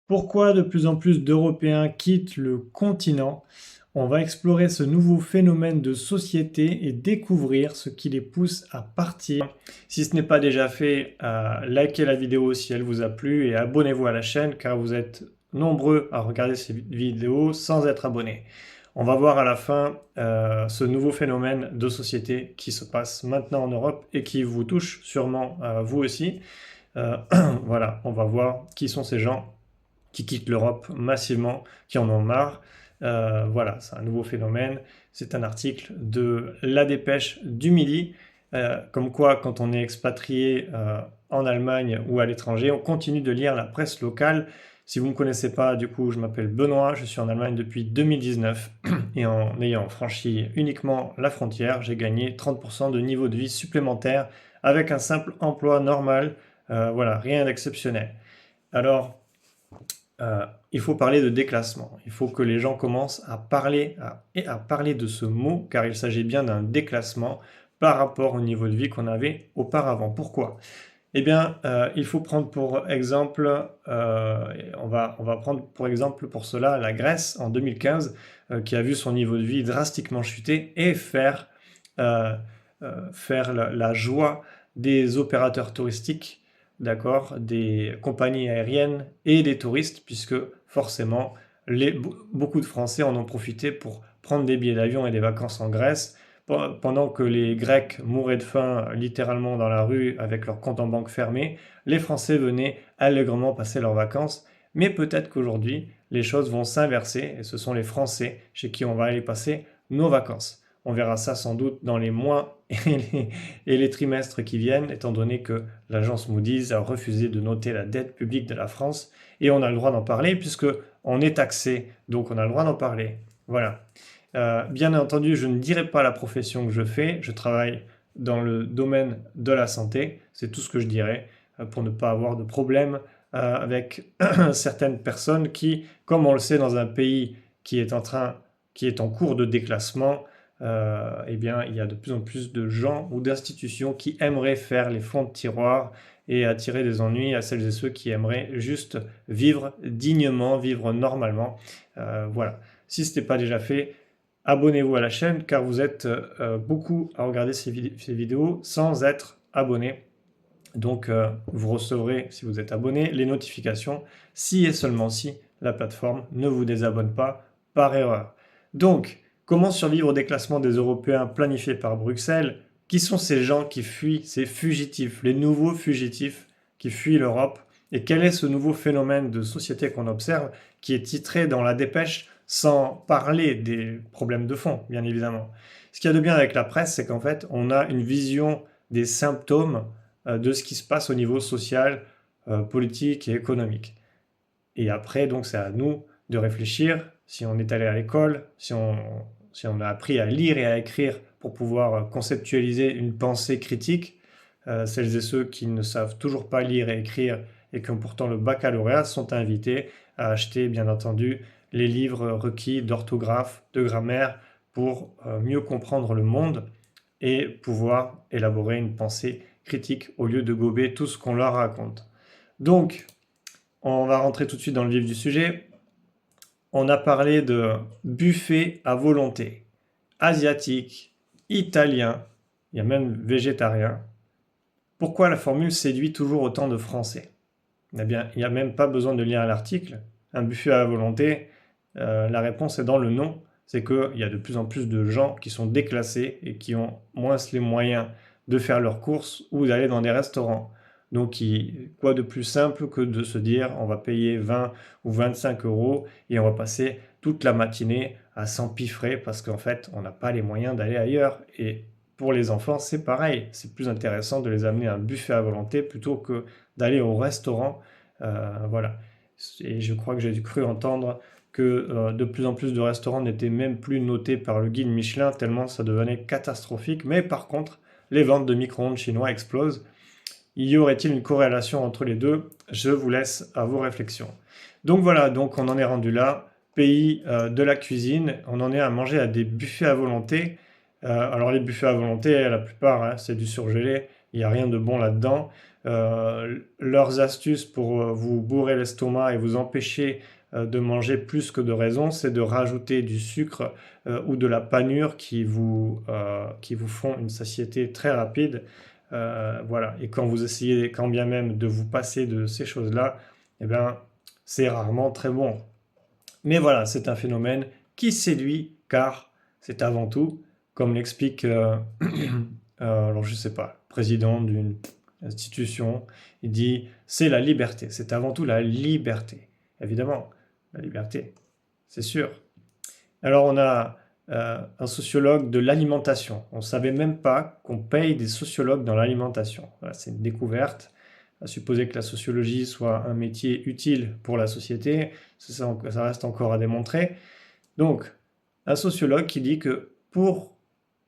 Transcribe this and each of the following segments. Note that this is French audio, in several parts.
Pourquoi de plus en plus d'Européens quittent le continent? On va explorer ce nouveau phénomène de société et découvrir ce qui les pousse à partir. Si ce n'est pas déjà fait, likez la vidéo si elle vous a plu et abonnez-vous à la chaîne car vous êtes nombreux à regarder ces vidéos sans être abonnés. On va voir à la fin ce nouveau phénomène de société qui se passe maintenant en Europe et qui vous touche sûrement vous aussi. Euh, voilà, on va voir qui sont ces gens qui quittent l'Europe massivement, qui en ont marre. Voilà, c'est un nouveau phénomène. C'est un article de La Dépêche du Midi, comme quoi quand on est expatrié en Allemagne ou à l'étranger, on continue de lire la presse locale. Si vous ne me connaissez pas, du coup, je m'appelle Benoît, je suis en Allemagne depuis 2019 et en ayant franchi uniquement la frontière, j'ai gagné 30% de niveau de vie supplémentaire avec un simple emploi normal. Voilà, rien d'exceptionnel. Alors, il faut parler de déclassement. Il faut que les gens commencent à parler, à parler de ce mot, car il s'agit bien d'un déclassement par rapport au niveau de vie qu'on avait auparavant. Pourquoi? Eh bien, il faut prendre pour exemple, on va prendre pour exemple pour cela la Grèce en 2015, qui a vu son niveau de vie drastiquement chuter et faire la joie des opérateurs touristiques, d'accord, des compagnies aériennes et des touristes, puisque forcément, beaucoup de Français en ont profité pour prendre des billets d'avion et des vacances en Grèce, pendant que les Grecs mouraient de faim littéralement dans la rue avec leur compte en banque fermé, les Français venaient allègrement passer leurs vacances. Mais peut-être qu'aujourd'hui, les choses vont s'inverser et ce sont les Français chez qui on va aller passer nos vacances. On verra ça sans doute dans les mois et les trimestres qui viennent, étant donné que l'agence Moody's a refusé de noter la dette publique de la France et on a le droit d'en parler puisque on est taxé, donc on a le droit d'en parler. Voilà. Bien entendu, je ne dirai pas la profession que je fais, je travaille dans le domaine de la santé, c'est tout ce que je dirais, pour ne pas avoir de problème avec certaines personnes qui, comme on le sait dans un pays qui est en cours de déclassement, eh bien, il y a de plus en plus de gens ou d'institutions qui aimeraient faire les fonds de tiroir et attirer des ennuis à celles et ceux qui aimeraient juste vivre dignement, vivre normalement. Voilà. Si ce n'est pas déjà fait, abonnez-vous à la chaîne car vous êtes beaucoup à regarder ces vidéos sans être abonné. Donc, vous recevrez, si vous êtes abonné, les notifications si et seulement si la plateforme ne vous désabonne pas par erreur. Donc, comment survivre au déclassement des Européens planifié par Bruxelles? Qui sont ces gens qui fuient, ces fugitifs, les nouveaux fugitifs qui fuient l'Europe? Et quel est ce nouveau phénomène de société qu'on observe qui est titré dans la dépêche sans parler des problèmes de fond, bien évidemment? Ce qu'il y a de bien avec la presse, c'est qu'en fait, on a une vision des symptômes de ce qui se passe au niveau social, politique et économique. Et après, donc, c'est à nous de réfléchir, si on est allé à l'école, si on a appris à lire et à écrire pour pouvoir conceptualiser une pensée critique, celles et ceux qui ne savent toujours pas lire et écrire et qui ont pourtant le baccalauréat sont invités à acheter, bien entendu, les livres requis d'orthographe, de grammaire, pour mieux comprendre le monde et pouvoir élaborer une pensée critique au lieu de gober tout ce qu'on leur raconte. Donc, on va rentrer tout de suite dans le vif du sujet. On a parlé de buffet à volonté, asiatique, italien, il y a même végétarien. Pourquoi la formule séduit toujours autant de Français? Eh bien, il n'y a même pas besoin de lire l'article. Un buffet à volonté, la réponse est dans le nom. C'est qu'il y a de plus en plus de gens qui sont déclassés et qui ont moins les moyens de faire leurs courses ou d'aller dans des restaurants. Donc, quoi de plus simple que de se dire on va payer 20 ou 25 euros et on va passer toute la matinée à s'empiffrer parce qu'en fait, on n'a pas les moyens d'aller ailleurs. Et pour les enfants, c'est pareil. C'est plus intéressant de les amener à un buffet à volonté plutôt que d'aller au restaurant. Voilà. Et je crois que j'ai cru entendre que de plus en plus de restaurants n'étaient même plus notés par le guide Michelin tellement ça devenait catastrophique. Mais par contre, les ventes de micro-ondes chinois explosent. Y aurait-il une corrélation entre les deux? Je vous laisse à vos réflexions. Donc voilà, donc on en est rendu là. Pays de la cuisine, on en est à manger à des buffets à volonté. Alors les buffets à volonté, la plupart, hein, c'est du surgelé. Il n'y a rien de bon là-dedans. leurs astuces pour vous bourrer l'estomac et vous empêcher de manger plus que de raison, c'est de rajouter du sucre ou de la panure qui vous font une satiété très rapide. Voilà. Et quand vous essayez, quand bien même, de vous passer de ces choses-là, eh bien, c'est rarement très bon. Mais voilà, c'est un phénomène qui séduit car c'est avant tout, comme l'explique, alors je sais pas, le président d'une institution, il dit c'est la liberté, c'est avant tout la liberté. Évidemment, la liberté, c'est sûr. Alors on a un sociologue de l'alimentation. On ne savait même pas qu'on paye des sociologues dans l'alimentation. Voilà, c'est une découverte. À supposer que la sociologie soit un métier utile pour la société, ça reste encore à démontrer. Donc, un sociologue qui dit que pour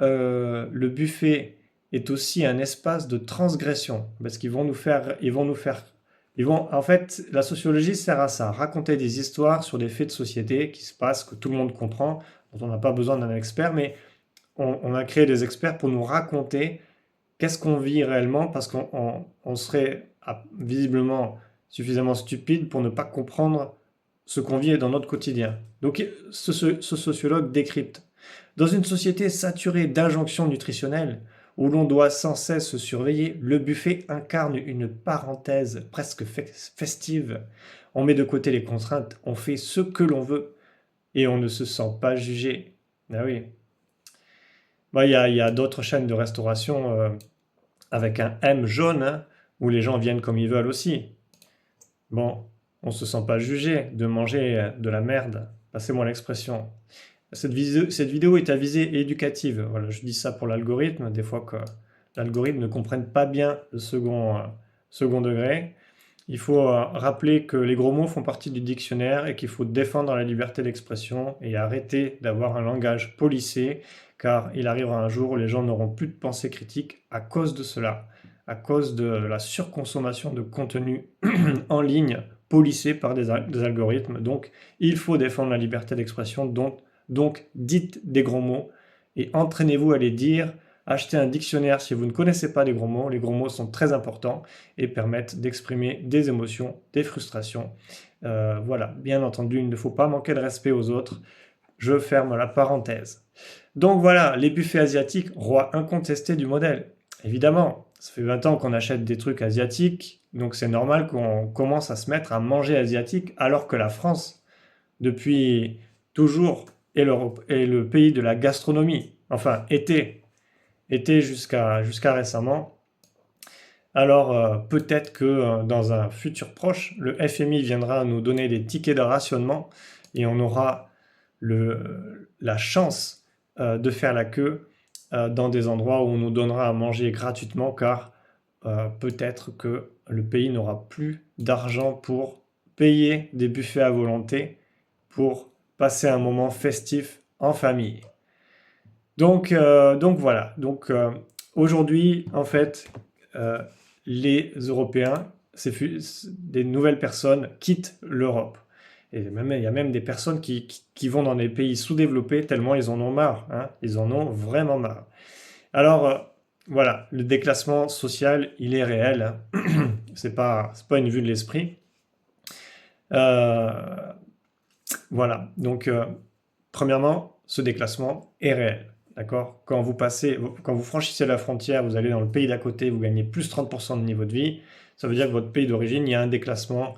le buffet est aussi un espace de transgression, parce qu'ils vont nous faire, en fait, la sociologie sert à ça, raconter des histoires sur des faits de société qui se passent, que tout le monde comprend, dont on n'a pas besoin d'un expert, mais on a créé des experts pour nous raconter qu'est-ce qu'on vit réellement, parce qu'on serait visiblement suffisamment stupide pour ne pas comprendre ce qu'on vit dans notre quotidien. Donc ce sociologue décrypte. Dans une société saturée d'injonctions nutritionnelles, où l'on doit sans cesse se surveiller, le buffet incarne une parenthèse presque festive. On met de côté les contraintes, on fait ce que l'on veut, et on ne se sent pas jugé. Ah oui. Il y a d'autres chaînes de restauration avec un M jaune, hein, où les gens viennent comme ils veulent aussi. Bon, on se sent pas jugé de manger de la merde. Passez-moi l'expression. Cette vidéo est à visée éducative. Voilà, je dis ça pour l'algorithme. Des fois que l'algorithme ne comprenne pas bien le second degré. Il faut rappeler que les gros mots font partie du dictionnaire et qu'il faut défendre la liberté d'expression et arrêter d'avoir un langage policé, car il arrivera un jour où les gens n'auront plus de pensée critique à cause de cela, à cause de la surconsommation de contenu en ligne policé par des algorithmes. Donc, il faut défendre la liberté d'expression, donc dites des gros mots et entraînez-vous à les dire. Achetez un dictionnaire si vous ne connaissez pas les gros mots. Les gros mots sont très importants et permettent d'exprimer des émotions, des frustrations. Voilà, bien entendu, il ne faut pas manquer de respect aux autres. Je ferme la parenthèse. Donc voilà, les buffets asiatiques, roi incontesté du modèle. Évidemment, ça fait 20 ans qu'on achète des trucs asiatiques, donc c'est normal qu'on commence à se mettre à manger asiatique, alors que la France, depuis toujours, est le pays de la gastronomie. Enfin, était jusqu'à récemment. Alors peut-être que dans un futur proche, le FMI viendra nous donner des tickets de rationnement et on aura la chance de faire la queue dans des endroits où on nous donnera à manger gratuitement, car peut-être que le pays n'aura plus d'argent pour payer des buffets à volonté pour passer un moment festif en famille. Donc voilà. Donc aujourd'hui, en fait, les Européens, des nouvelles personnes quittent l'Europe. Et même, il y a même des personnes qui vont dans des pays sous-développés tellement ils en ont marre. Hein. Ils en ont vraiment marre. Alors voilà, le déclassement social, il est réel. Hein. C'est pas une vue de l'esprit. Voilà. Donc premièrement, ce déclassement est réel. D'accord ? Quand vous franchissez la frontière, vous allez dans le pays d'à côté, vous gagnez plus 30% de niveau de vie. Ça veut dire que votre pays d'origine, il y a un déclassement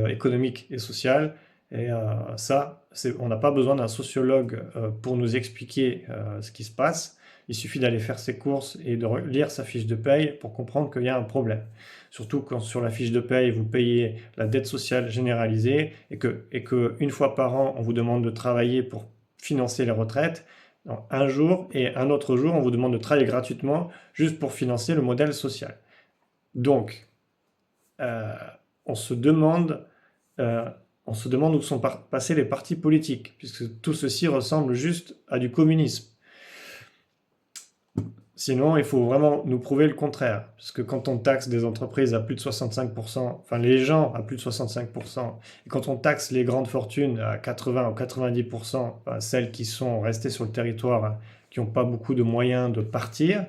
économique et social. Et on n'a pas besoin d'un sociologue pour nous expliquer ce qui se passe. Il suffit d'aller faire ses courses et de lire sa fiche de paye pour comprendre qu'il y a un problème. Surtout quand sur la fiche de paye, vous payez la dette sociale généralisée et que une fois par an, on vous demande de travailler pour financer les retraites. Un jour et un autre jour, on vous demande de travailler gratuitement juste pour financer le modèle social. Donc, on se demande où sont passés les partis politiques, puisque tout ceci ressemble juste à du communisme. Sinon, il faut vraiment nous prouver le contraire, parce que quand on taxe des entreprises à plus de 65%, enfin les gens à plus de 65%, et quand on taxe les grandes fortunes à 80 ou 90%, enfin, celles qui sont restées sur le territoire, qui n'ont pas beaucoup de moyens de partir,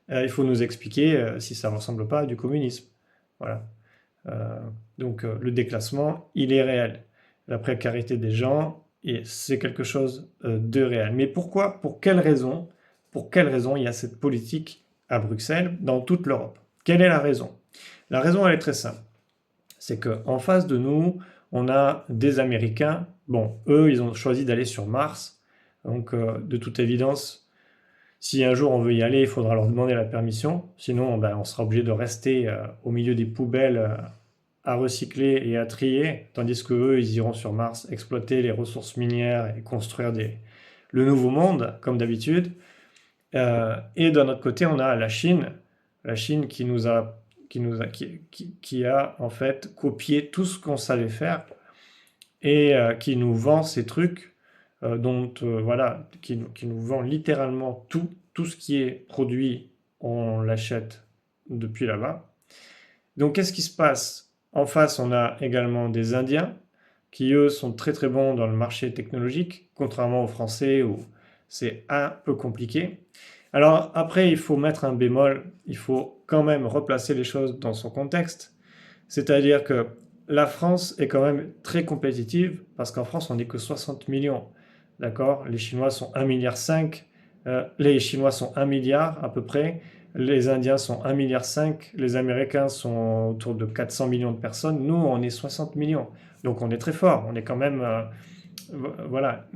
il faut nous expliquer si ça ne ressemble pas à du communisme. Voilà. Euh, donc le déclassement, il est réel. La précarité des gens, et c'est quelque chose de réel. Mais pourquoi, pour quelle raison il y a cette politique à Bruxelles dans toute l'Europe? Quelle est la raison? La raison, elle est très simple. C'est qu'en face de nous, on a des Américains. Bon, eux, ils ont choisi d'aller sur Mars. Donc, de toute évidence, si un jour on veut y aller, il faudra leur demander la permission. Sinon, ben, on sera obligé de rester au milieu des poubelles à recycler et à trier, tandis que eux, ils iront sur Mars exploiter les ressources minières et construire le nouveau monde, comme d'habitude. Et d'un autre côté, on a la Chine qui a en fait copié tout ce qu'on savait faire et qui nous vend ces trucs voilà, qui nous vend littéralement tout ce qui est produit, on l'achète depuis là-bas. Donc qu'est-ce qui se passe? En face, on a également des Indiens qui, eux, sont très très bons dans le marché technologique, contrairement aux Français où c'est un peu compliqué. Alors après, il faut mettre un bémol, il faut quand même replacer les choses dans son contexte. C'est-à-dire que la France est quand même très compétitive parce qu'en France, on n'est que 60 millions. D'accord? Les Chinois sont 1,5 milliard, les Chinois sont 1 milliard à peu près, les Indiens sont 1,5 milliard, les Américains sont autour de 400 millions de personnes, nous, on est 60 millions. Donc on est très fort, on est quand même... voilà.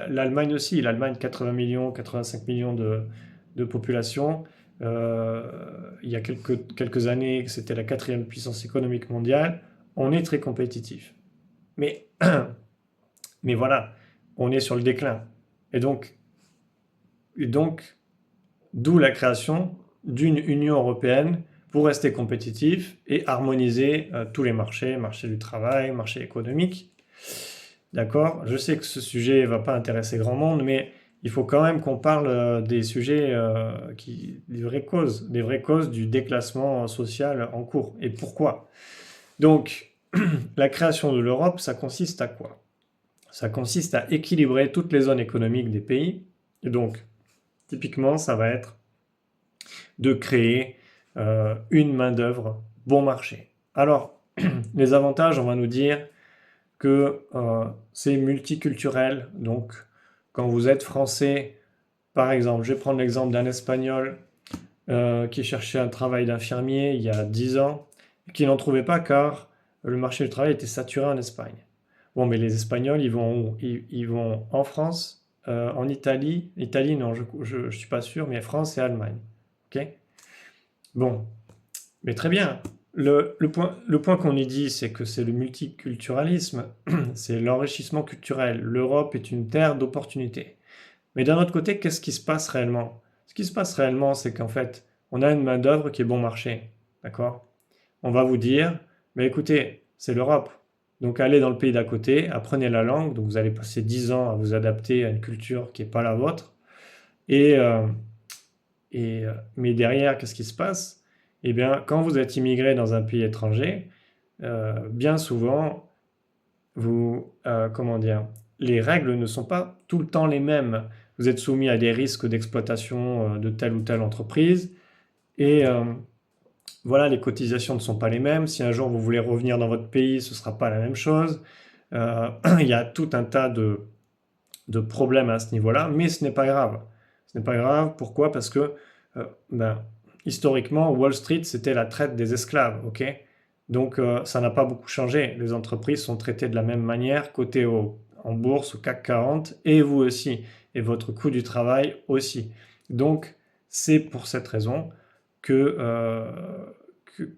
L'Allemagne aussi, l'Allemagne 80 millions, 85 millions de population. Il y a quelques années, c'était la quatrième puissance économique mondiale. On est très compétitif. Mais, mais voilà, on est sur le déclin. Et donc, d'où la création d'une Union européenne pour rester compétitif et harmoniser tous les marchés, marché du travail, marché économique. D'accord? Je sais que ce sujet ne va pas intéresser grand monde, mais il faut quand même qu'on parle des sujets, des vraies causes du déclassement social en cours. Et pourquoi? Donc, la création de l'Europe, ça consiste à quoi? Ça consiste à équilibrer toutes les zones économiques des pays. Et donc, typiquement, ça va être de créer une main-d'œuvre bon marché. Alors, les avantages, on va nous dire que c'est multiculturel. Donc, quand vous êtes français, par exemple, je vais prendre l'exemple d'un Espagnol qui cherchait un travail d'infirmier il y a 10 ans, qui n'en trouvait pas car le marché du travail était saturé en Espagne. Bon, mais les Espagnols, ils vont où? Ils vont en France, en Italie. Italie, non, je suis pas sûr, mais France et Allemagne. Ok? Bon, mais très bien. Le point qu'on y dit, c'est que c'est le multiculturalisme, c'est l'enrichissement culturel. L'Europe est une terre d'opportunités. Mais d'un autre côté, qu'est-ce qui se passe réellement? Ce qui se passe réellement, c'est qu'en fait, on a une main-d'œuvre qui est bon marché. D'accord? On va vous dire, mais écoutez, c'est l'Europe. Donc allez dans le pays d'à côté, apprenez la langue, donc vous allez passer 10 ans à vous adapter à une culture qui n'est pas la vôtre. Et, euh, mais derrière, qu'est-ce qui se passe? Eh bien, quand vous êtes immigré dans un pays étranger, bien souvent, comment dire, les règles ne sont pas tout le temps les mêmes. Vous êtes soumis à des risques d'exploitation de telle ou telle entreprise. Et voilà, les cotisations ne sont pas les mêmes. Si un jour vous voulez revenir dans votre pays, ce ne sera pas la même chose. Il y a tout un tas de problèmes à ce niveau-là, mais ce n'est pas grave. Ce n'est pas grave, pourquoi? Parce que ben, historiquement, Wall Street, c'était la traite des esclaves, ok? Donc ça n'a pas beaucoup changé. Les entreprises sont traitées de la même manière, cotées en bourse, au CAC 40, et vous aussi, et votre coût du travail aussi. Donc c'est pour cette raison que,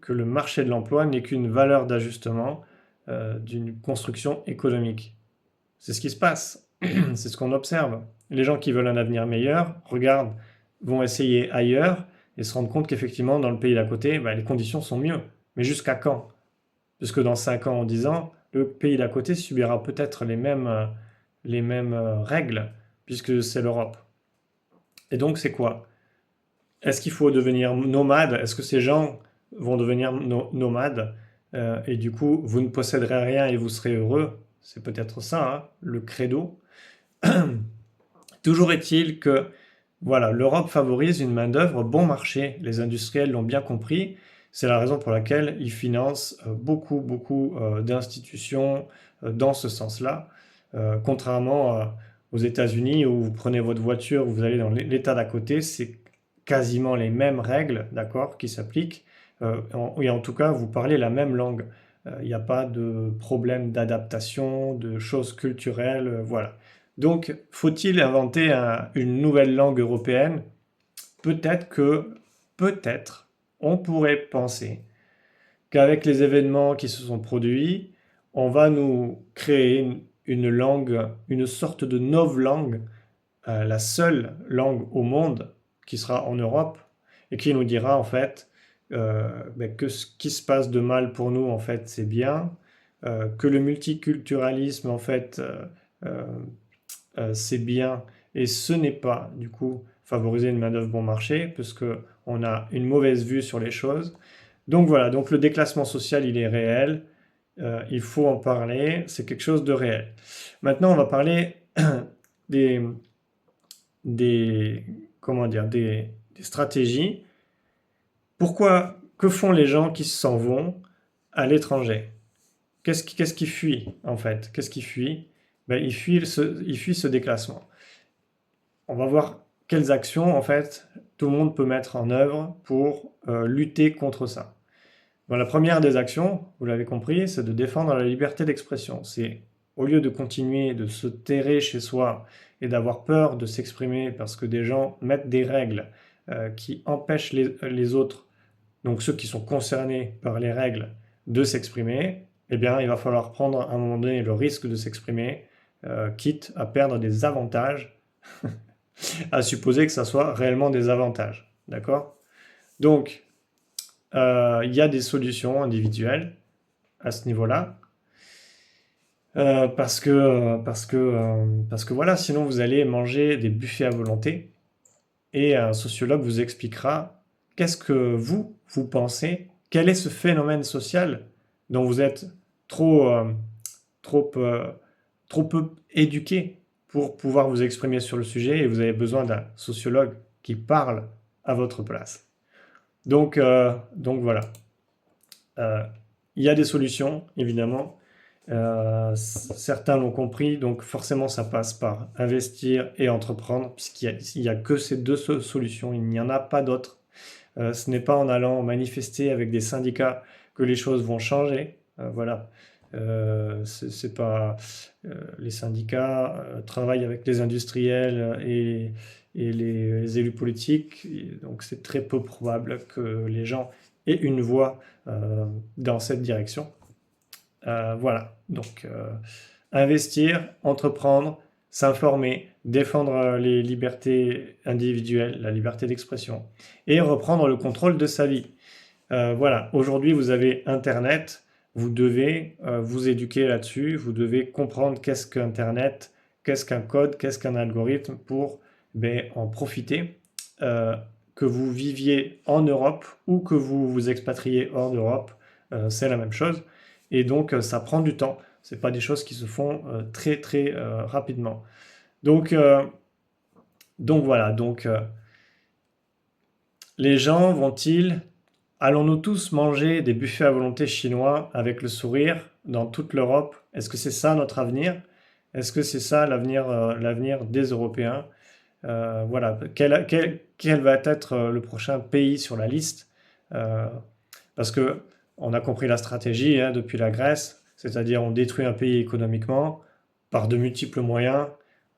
que le marché de l'emploi n'est qu'une valeur d'ajustement d'une construction économique. C'est ce qui se passe, c'est ce qu'on observe. Les gens qui veulent un avenir meilleur, regardent, vont essayer ailleurs et se rendent compte qu'effectivement, dans le pays d'à côté, bah, les conditions sont mieux. Mais jusqu'à quand? Puisque dans 5 ans ou 10 ans, le pays d'à côté subira peut-être les mêmes règles, puisque c'est l'Europe. Et donc, c'est quoi? Est-ce qu'il faut devenir nomade? Est-ce que ces gens vont devenir nomades? Et du coup, vous ne posséderez rien et vous serez heureux? C'est peut-être ça, hein, le credo. Toujours est-il que voilà, l'Europe favorise une main-d'œuvre bon marché. Les industriels l'ont bien compris. C'est la raison pour laquelle ils financent beaucoup d'institutions dans ce sens-là, contrairement aux États-Unis où vous prenez votre voiture, vous allez dans l'État d'à côté, c'est quasiment les mêmes règles, d'accord, qui s'appliquent, et en tout cas, vous parlez la même langue. Il n'y a pas de problème d'adaptation, de choses culturelles, voilà. Donc, faut-il inventer une nouvelle langue européenne? Peut-être, on pourrait penser qu'avec les événements qui se sont produits, on va nous créer une langue, une sorte de novlangue, la seule langue au monde qui sera en Europe et qui nous dira en fait que ce qui se passe de mal pour nous en fait c'est bien, que le multiculturalisme en fait c'est bien et ce n'est pas du coup favoriser une main-d'œuvre bon marché parce que on a une mauvaise vue sur les choses. Donc voilà, donc le déclassement social il est réel, il faut en parler, c'est quelque chose de réel. Maintenant on va parler des, des, comment dire, des stratégies. Pourquoi, que font les gens qui s'en vont à l'étranger? Qu'est-ce qui fuit en fait? Qu'est-ce qui fuit? Ben, ils fuient ce déclassement. On va voir quelles actions en fait tout le monde peut mettre en œuvre pour lutter contre ça. Bon, la première des actions, vous l'avez compris, c'est de défendre la liberté d'expression. C'est au lieu de continuer de se terrer chez soi et d'avoir peur de s'exprimer parce que des gens mettent des règles qui empêchent les autres, donc ceux qui sont concernés par les règles, de s'exprimer, eh bien, il va falloir prendre à un moment donné le risque de s'exprimer, quitte à perdre des avantages, à supposer que ça soit réellement des avantages. D'accord? Donc, il y a des solutions individuelles à ce niveau-là. Parce que voilà, sinon vous allez manger des buffets à volonté et un sociologue vous expliquera qu'est-ce que vous pensez, quel est ce phénomène social dont vous êtes trop, trop, trop peu éduqué pour pouvoir vous exprimer sur le sujet et vous avez besoin d'un sociologue qui parle à votre place. Donc voilà. Il y a des solutions, évidemment. Certains l'ont compris, donc forcément ça passe par investir et entreprendre, puisqu'il n'y a que ces deux solutions, il n'y en a pas d'autres. Ce n'est pas en allant manifester avec des syndicats que les choses vont changer. Voilà. C'est pas, les syndicats travaillent avec les industriels et les élus politiques, et donc c'est très peu probable que les gens aient une voix dans cette direction. Voilà, donc investir, entreprendre, s'informer, défendre les libertés individuelles, la liberté d'expression, et reprendre le contrôle de sa vie. Voilà, aujourd'hui vous avez Internet, vous devez vous éduquer là-dessus, vous devez comprendre qu'est-ce qu'Internet, qu'est-ce qu'un code, qu'est-ce qu'un algorithme pour en profiter, que vous viviez en Europe ou que vous vous expatriez hors d'Europe, c'est la même chose. Et donc, ça prend du temps. Ce pas des choses qui se font très rapidement. Donc voilà. Donc, les gens vont-ils... Allons-nous tous manger des buffets à volonté chinois avec le sourire dans toute l'Europe? Est-ce que c'est ça notre avenir? Est-ce que c'est ça l'avenir des Européens? Voilà. Quel va être le prochain pays sur la liste? Parce que on a compris la stratégie depuis la Grèce, c'est-à-dire on détruit un pays économiquement par de multiples moyens.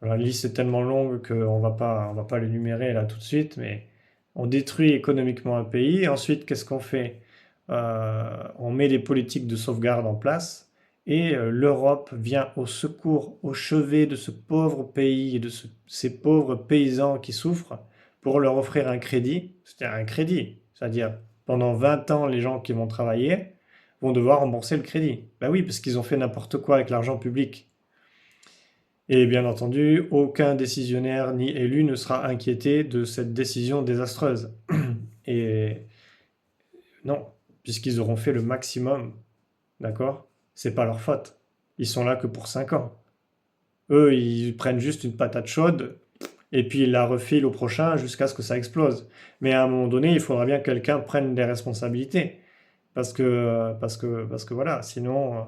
Alors, la liste est tellement longue qu'on va pas l'énumérer là tout de suite, mais on détruit économiquement un pays. Ensuite, qu'est-ce qu'on fait? On met des politiques de sauvegarde en place et l'Europe vient au secours, au chevet de ce pauvre pays et de ces pauvres paysans qui souffrent pour leur offrir un crédit, c'est-à-dire un crédit, c'est-à-dire pendant 20 ans, les gens qui vont travailler vont devoir rembourser le crédit. Ben oui, parce qu'ils ont fait n'importe quoi avec l'argent public. Et bien entendu, aucun décisionnaire ni élu ne sera inquiété de cette décision désastreuse. Et non, puisqu'ils auront fait le maximum, d'accord? C'est pas leur faute. Ils sont là que pour 5 ans. Eux, ils prennent juste une patate chaude et puis ils la refilent au prochain jusqu'à ce que ça explose. Mais à un moment donné, il faudra bien que quelqu'un prenne des responsabilités. Parce que voilà, sinon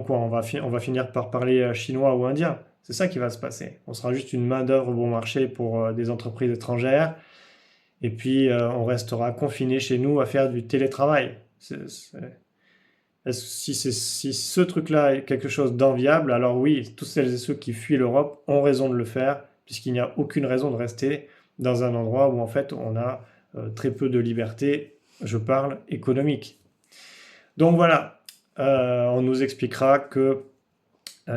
quoi, on va finir par parler chinois ou indien. C'est ça qui va se passer. On sera juste une main-d'œuvre bon marché pour des entreprises étrangères, et puis on restera confiné chez nous à faire du télétravail. Si ce truc-là est quelque chose d'enviable, alors oui, tous celles et ceux qui fuient l'Europe ont raison de le faire, puisqu'il n'y a aucune raison de rester dans un endroit où en fait on a très peu de liberté, je parle économique. Donc voilà, on nous expliquera que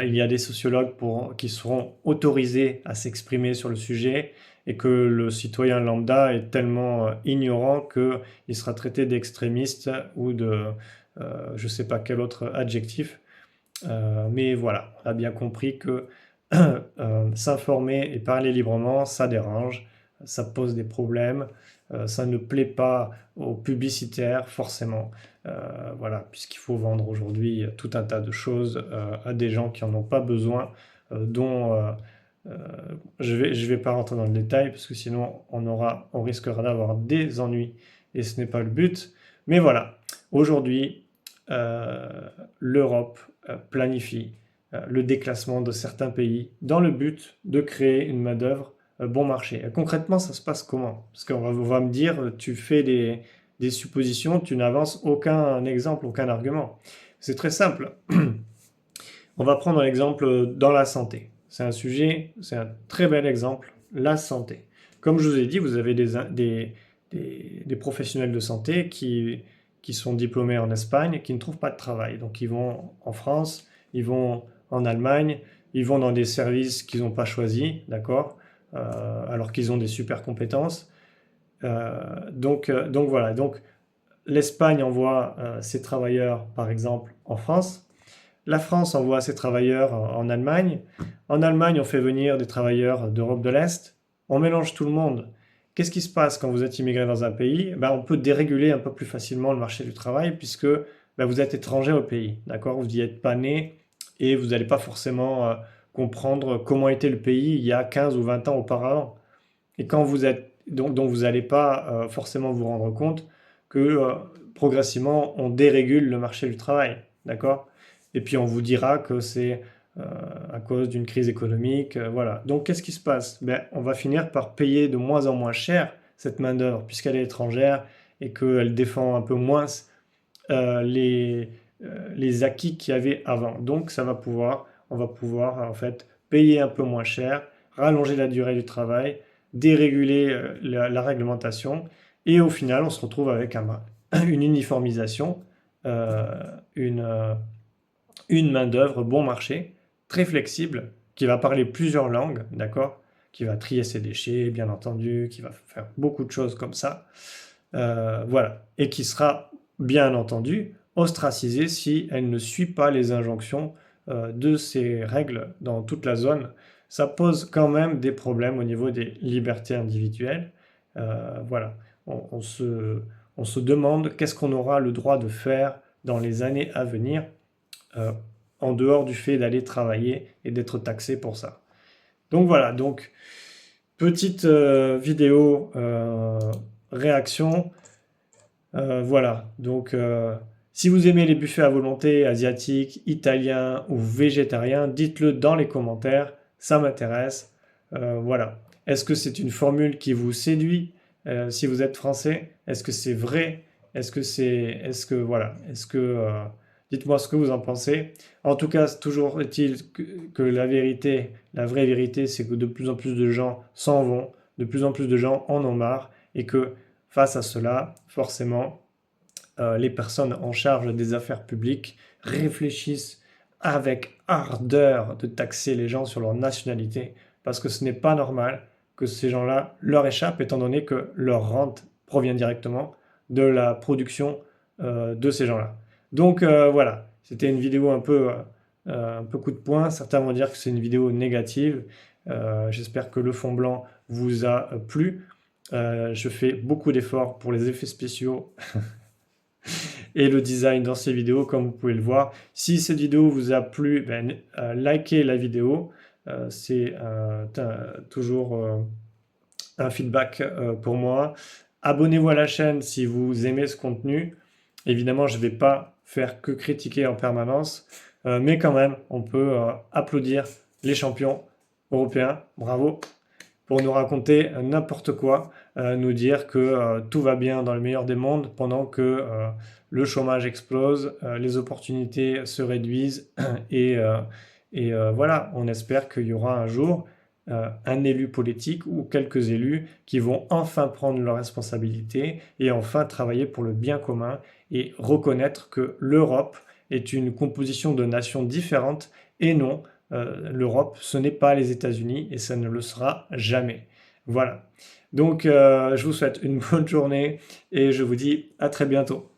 il y a des sociologues qui seront autorisés à s'exprimer sur le sujet, et que le citoyen lambda est tellement ignorant qu'il sera traité d'extrémiste ou de je ne sais pas quel autre adjectif. Mais voilà, on a bien compris que s'informer et parler librement, ça dérange, ça pose des problèmes, ça ne plaît pas aux publicitaires forcément. Voilà, puisqu'il faut vendre aujourd'hui tout un tas de choses à des gens qui n'en ont pas besoin, dont euh, je vais pas rentrer dans le détail parce que sinon on risquera d'avoir des ennuis et ce n'est pas le but. Mais voilà, aujourd'hui, euh, l'Europe planifie le déclassement de certains pays dans le but de créer une main-d'œuvre bon marché. Concrètement, ça se passe comment? Parce qu'on va me dire, tu fais des suppositions, tu n'avances aucun exemple, aucun argument. C'est très simple. On va prendre un exemple dans la santé. C'est un sujet, c'est un très bel exemple, la santé. Comme je vous ai dit, vous avez des professionnels de santé qui sont diplômés en Espagne, qui ne trouvent pas de travail. Donc ils vont en France, ils vont en Allemagne, ils vont dans des services qu'ils n'ont pas choisis, d'accord, alors qu'ils ont des super compétences. Donc voilà, donc l'Espagne envoie ses travailleurs, par exemple, en France. La France envoie ses travailleurs en Allemagne. En Allemagne, on fait venir des travailleurs d'Europe de l'Est. On mélange tout le monde. Qu'est-ce qui se passe quand vous êtes immigré dans un pays? Ben, on peut déréguler un peu plus facilement le marché du travail puisque ben, vous êtes étranger au pays. D'accord? Vous n'y êtes pas né et vous n'allez pas forcément comprendre comment était le pays il y a 15 ou 20 ans auparavant. Et quand vous êtes, donc vous n'allez pas forcément vous rendre compte que progressivement on dérégule le marché du travail, d'accord? Et puis on vous dira que c'est euh, à cause d'une crise économique, voilà. Donc qu'est-ce qui se passe? Ben, on va finir par payer de moins en moins cher cette main-d'œuvre puisqu'elle est étrangère et qu'elle défend un peu moins euh, les, les acquis qu'il y avait avant. Donc on va pouvoir en fait payer un peu moins cher, rallonger la durée du travail, déréguler la réglementation, et au final on se retrouve avec une uniformisation, euh, une, euh, une main-d'œuvre bon marché, très flexible, qui va parler plusieurs langues, d'accord? Qui va trier ses déchets, bien entendu, qui va faire beaucoup de choses comme ça. Voilà. Et qui sera, bien entendu, ostracisée si elle ne suit pas les injonctions de ces règles dans toute la zone. Ça pose quand même des problèmes au niveau des libertés individuelles. Voilà. On se demande qu'est-ce qu'on aura le droit de faire dans les années à venir, euh, en dehors du fait d'aller travailler et d'être taxé pour ça. Donc voilà, donc petite vidéo réaction. Voilà, donc si vous aimez les buffets à volonté asiatiques, italiens ou végétariens, dites-le dans les commentaires, ça m'intéresse. Voilà. Est-ce que c'est une formule qui vous séduit si vous êtes français? Est-ce que c'est vrai? Voilà, dites-moi ce que vous en pensez. En tout cas, toujours est-il que la vérité, la vraie vérité, c'est que de plus en plus de gens s'en vont, de plus en plus de gens en ont marre, et que face à cela, forcément, les personnes en charge des affaires publiques réfléchissent avec ardeur de taxer les gens sur leur nationalité, parce que ce n'est pas normal que ces gens-là leur échappent, étant donné que leur rente provient directement de la production de ces gens-là. Donc voilà, c'était une vidéo un peu coup de poing. Certains vont dire que c'est une vidéo négative. J'espère que le fond blanc vous a plu. Je fais beaucoup d'efforts pour les effets spéciaux et le design dans ces vidéos, comme vous pouvez le voir. Si cette vidéo vous a plu, ben, likez la vidéo. C'est toujours un feedback pour moi. Abonnez-vous à la chaîne si vous aimez ce contenu. Évidemment, je ne vais pas faire que critiquer en permanence, mais quand même, on peut applaudir les champions européens. Bravo pour nous raconter n'importe quoi, nous dire que tout va bien dans le meilleur des mondes pendant que le chômage explose, les opportunités se réduisent et, voilà, on espère qu'il y aura un jour un élu politique ou quelques élus qui vont enfin prendre leurs responsabilités et enfin travailler pour le bien commun et reconnaître que l'Europe est une composition de nations différentes et non, l'Europe, ce n'est pas les États-Unis et ça ne le sera jamais. Voilà. Donc, je vous souhaite une bonne journée et je vous dis à très bientôt.